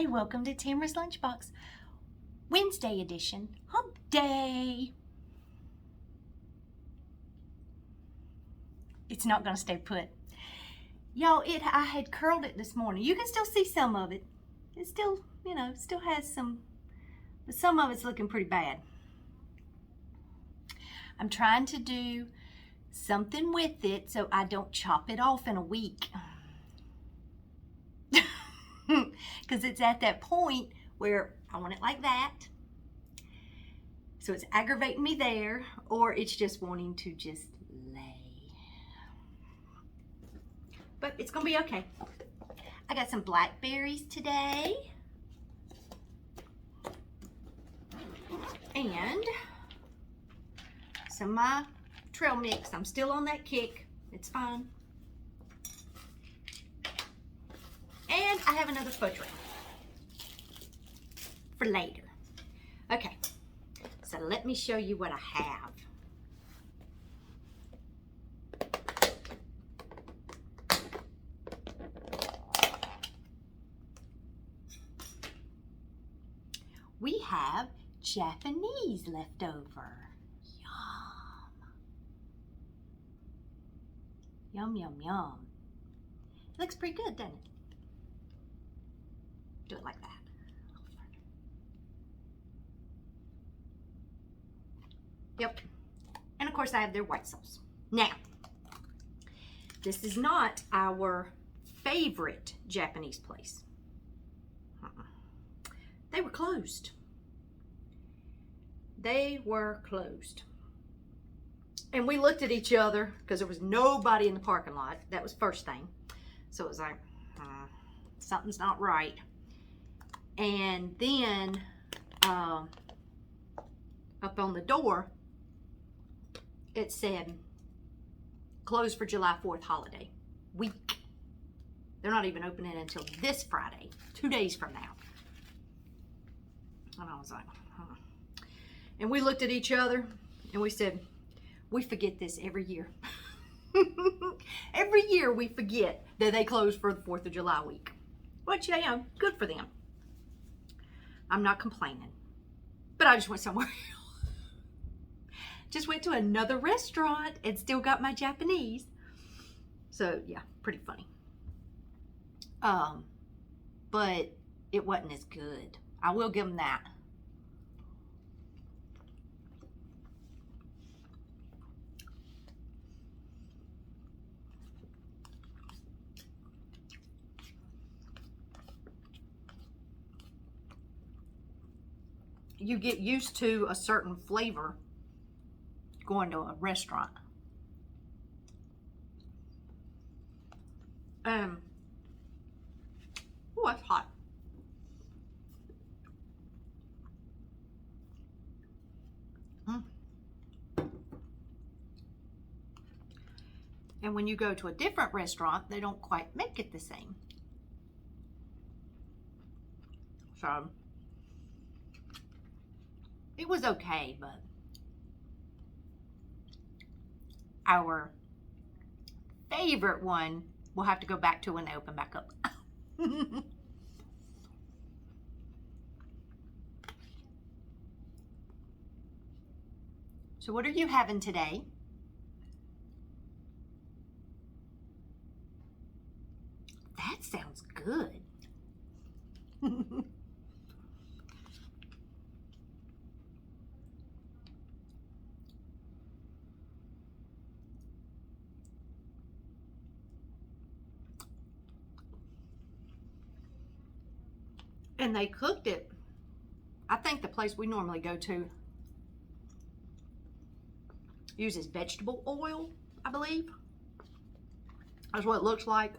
Hi, welcome to Tamara's Lunchbox, Wednesday edition, hump day. It's not gonna stay put. Y'all, I had curled it this morning. You can still see some of it. It still, still has some, but some of it's looking pretty bad. I'm trying to do something with it so I don't chop it off in a week. Because it's at that point where I want it like that. So it's aggravating me there, or it's just wanting to just lay. But it's gonna be okay. I got some blackberries today. And some of my trail mix. I'm still on that kick. It's fine. And I have another foot tray for later. Okay, so let me show you what I have. We have Japanese left over. Yum. Yum, yum, yum. It looks pretty good, doesn't it? Do it like that. Yep. And of course I have their white sauce. Now, this is not our favorite Japanese place. They were closed. They were closed. And we looked at each other because there was nobody in the parking lot. That was first thing. So it was like, something's not right. And then up on the door, it said closed for July 4th holiday week. They're not even opening until this Friday, 2 days from now. And I was like, And we looked at each other and we said, we forget this every year. Every year we forget that they close for the 4th of July week. Which, good for them. I'm not complaining. But I just went somewhere else. Just went to another restaurant and still got my Japanese. So, yeah, pretty funny. But it wasn't as good. I will give them that. You get used to a certain flavor going to a restaurant. Oh, that's hot. And when you go to a different restaurant, they don't quite make it the same. So it was okay, but our favorite one we'll have to go back to when they open back up. So what are you having today? That sounds good. And they cooked it. I think the place we normally go to uses vegetable oil, I believe. That's what it looks like.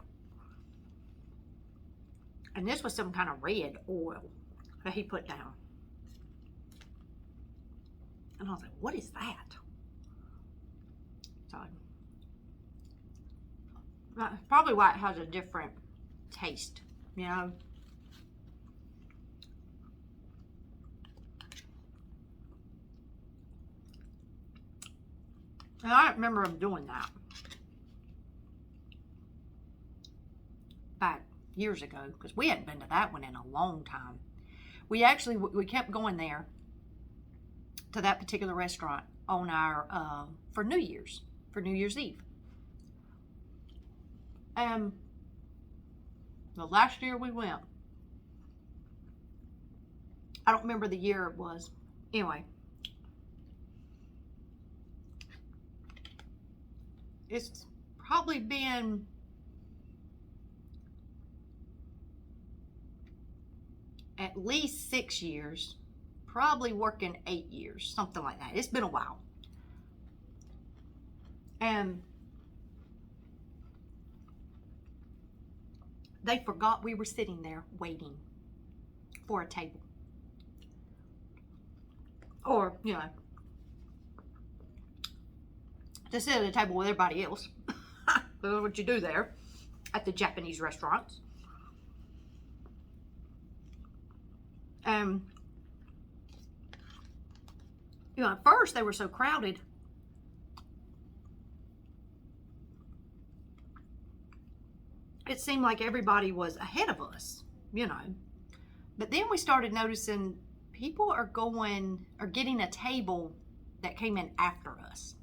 And this was some kind of red oil that he put down. And I was like, what is that? So, that's probably why it has a different taste, And I don't remember him doing that back years ago, because we hadn't been to that one in a long time. We kept going there to that particular restaurant on our for New Year's Eve. And the last year we went, I don't remember the year it was. Anyway, it's probably been at least 6 years, probably working 8 years, something like that. It's been a while. And they forgot we were sitting there waiting for a table. Or, you know, to sit at a table with everybody else. That's what you do there at the Japanese restaurants. You know, at first they were so crowded. It seemed like everybody was ahead of us, you know. But then we started noticing people are getting a table that came in after us.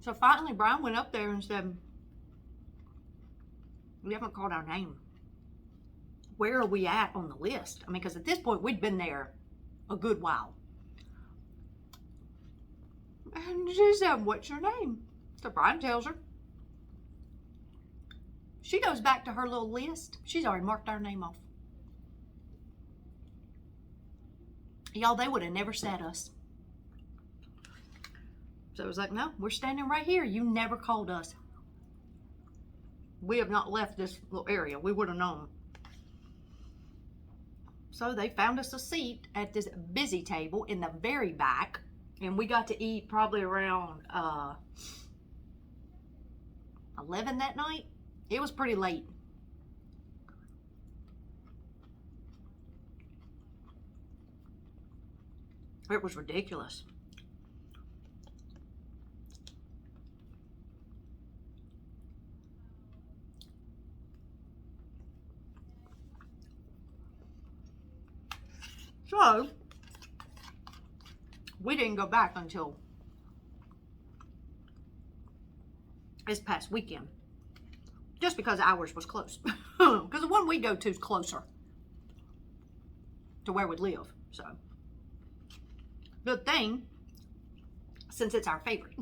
So finally Brian went up there and said, "We haven't called our name. Where are we at on the list?" I mean, because at this point we'd been there a good while. And she said, "What's your name?" So Brian tells her. She goes back to her little list. She's already marked our name off. Y'all, they would have never sat us. So it was like, "No, we're standing right here. You never called us. We have not left this little area. We would have known." So they found us a seat at this busy table in the very back. And we got to eat probably around 11 that night. It was pretty late. It was ridiculous. So we didn't go back until this past weekend, just because ours was close. Because the one we go to is closer to where we live. So good thing, since it's our favorite.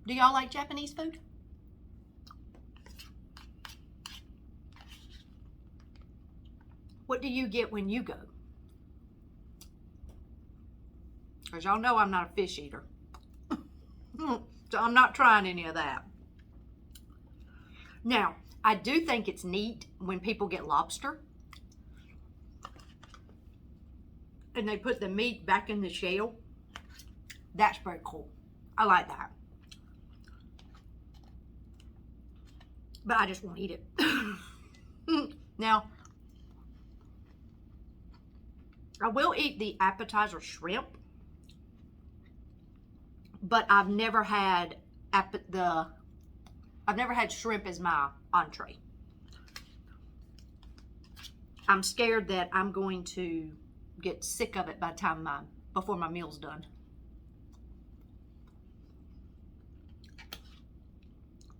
Do y'all like Japanese food? What do you get when you go? Because y'all know I'm not a fish eater. So I'm not trying any of that. Now, I do think it's neat when people get lobster and they put the meat back in the shell. That's very cool. I like that. But I just won't eat it. Now, I will eat the appetizer shrimp, but I've never had shrimp as my entree. I'm scared that I'm going to get sick of it by the time before my meal's done.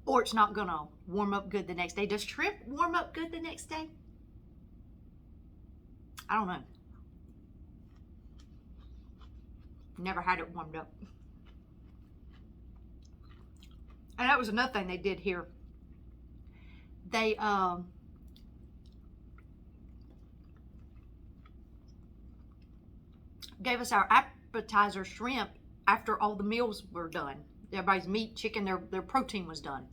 Or it's not gonna warm up good the next day. Does shrimp warm up good the next day? I don't know. Never had it warmed up. And that was another thing they did here. They gave us our appetizer shrimp after all the meals were done. Everybody's meat, chicken, their protein was done.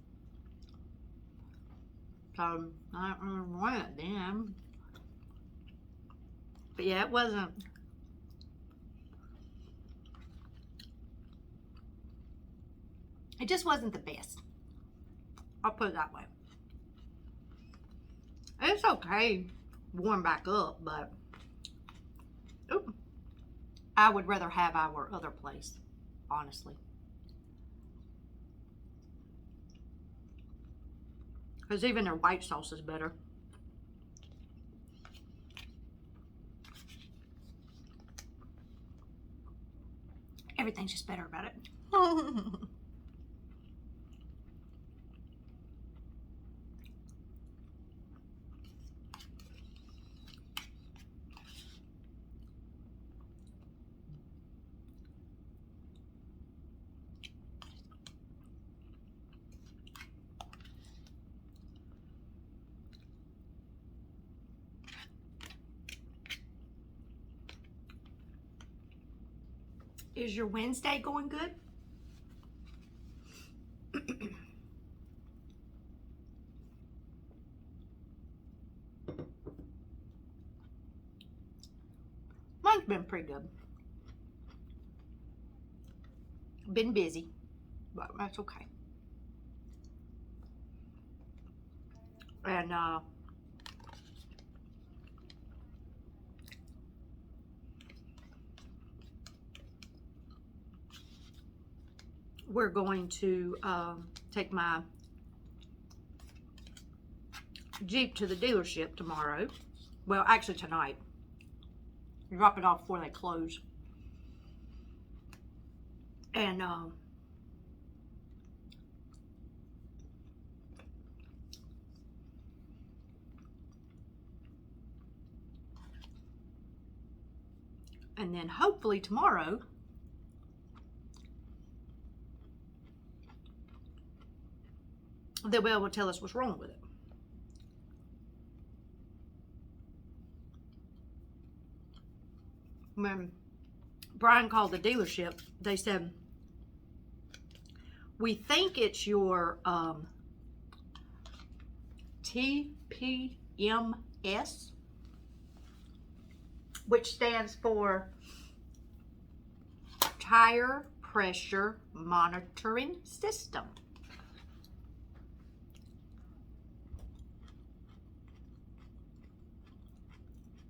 So I don't remember what then. But yeah, it wasn't. It just wasn't the best. I'll put it that way. It's okay, warm back up, but ooh, I would rather have our other place, honestly. Because even their white sauce is better. Everything's just better about it. Is your Wednesday going good? Mine's been pretty good. Been busy, but that's okay. And we're going to take my Jeep to the dealership tomorrow. Well, actually tonight. Drop it off before they close. And then hopefully tomorrow they'll be able to tell us what's wrong with it. When Brian called the dealership, they said, we think it's your TPMS, which stands for Tire Pressure Monitoring System.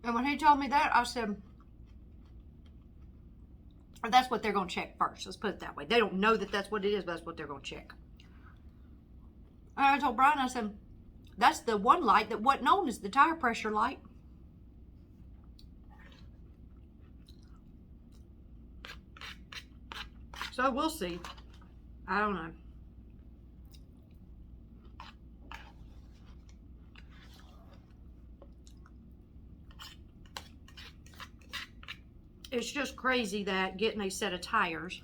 And when he told me that, I said, that's what they're going to check first. Let's put it that way. They don't know that that's what it is, but that's what they're going to check. And I told Brian, I said, that's the one light that wasn't known as the tire pressure light. So we'll see. I don't know. It's just crazy that getting a set of tires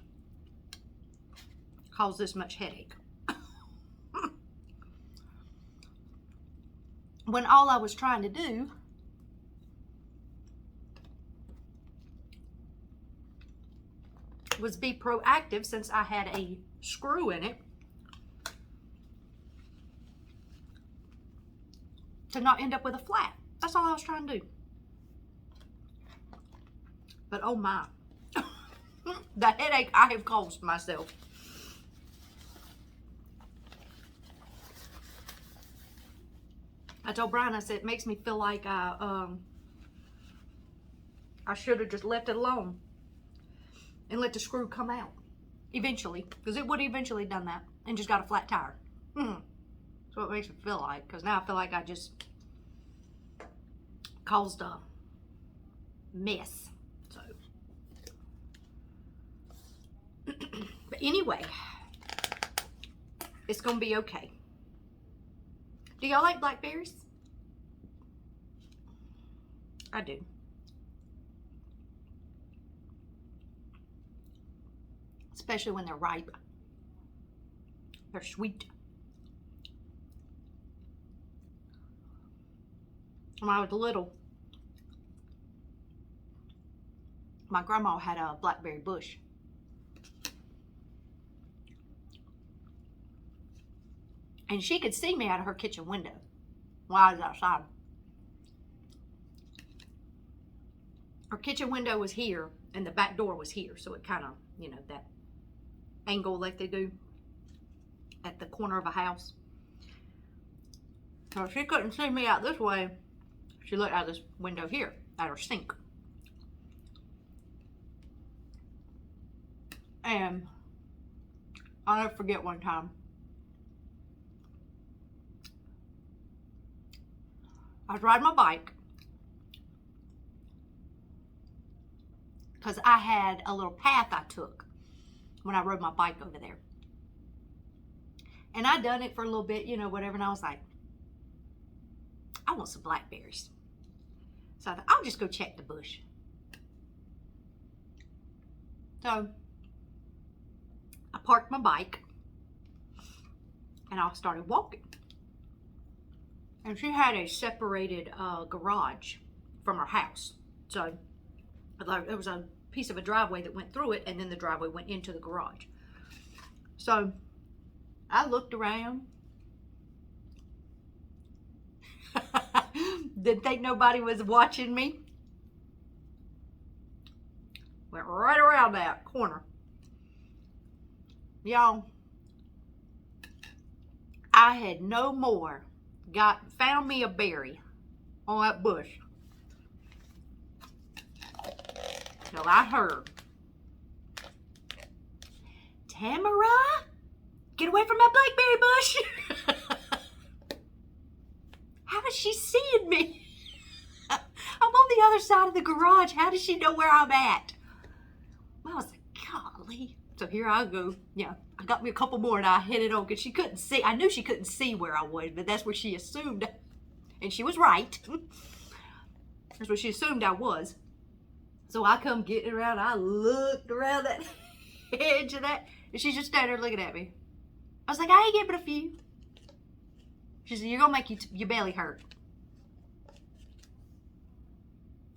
caused this much headache. When all I was trying to do was be proactive, since I had a screw in it, to not end up with a flat. That's all I was trying to do. But oh my, the headache I have caused myself. I told Brian, I said, it makes me feel like I should have just left it alone and let the screw come out eventually, because it would have eventually done that and just got a flat tire. That's what it makes me feel like, because now I feel like I just caused a mess. So, but anyway, it's gonna be okay. Do y'all like blackberries? I do. Especially when they're ripe. They're sweet. When I was little, my grandma had a blackberry bush. And she could see me out of her kitchen window while I was outside. Her kitchen window was here and the back door was here. So it kind of, you know, that angle like they do at the corner of a house. So she couldn't see me out this way. She looked out this window here at her sink. And I'll never forget one time. I was riding my bike because I had a little path I took when I rode my bike over there. And I'd done it for a little bit, you know, whatever, and I was like, I want some blackberries. So I thought, I'll just go check the bush. So I parked my bike and I started walking. And she had a separated garage from her house. So there was a piece of a driveway that went through it, and then the driveway went into the garage. So I looked around. Didn't think nobody was watching me. Went right around that corner. Y'all, I had no more found me a berry on that bush. So I heard, Tamara, get away from that blackberry bush. How is she seeing me? I'm on the other side of the garage. How does she know where I'm at? I was like, golly. So here I go. Yeah, I got me a couple more and I hit it on because she couldn't see. I knew she couldn't see where I was, but that's where she assumed. And she was right. That's where she assumed I was. So I come getting around. I looked around that edge of that. And she's just standing there looking at me. I was like, I ain't getting but a few. She said, you're going to make your belly hurt.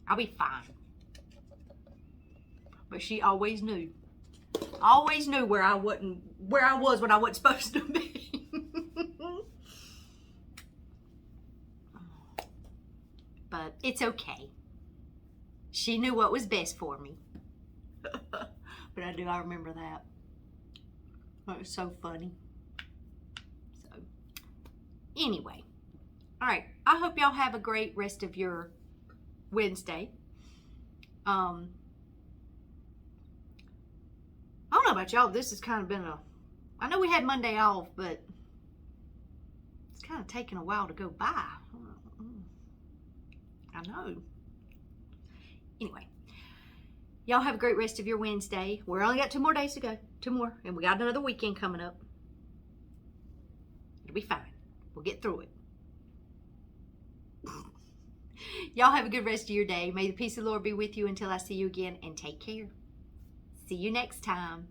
I'll be fine. But she always knew. Always knew where I was when I wasn't supposed to be. But it's okay. She knew what was best for me. But I remember that. It was so funny. So, anyway. Alright, I hope y'all have a great rest of your Wednesday. I don't know about y'all. This has kind of been I know we had Monday off, but it's kind of taken a while to go by. I know. Anyway, y'all have a great rest of your Wednesday. We're only got 2 more days to go. 2 more. And we got another weekend coming up. It'll be fine. We'll get through it. Y'all have a good rest of your day. May the peace of the Lord be with you until I see you again. And take care. See you next time.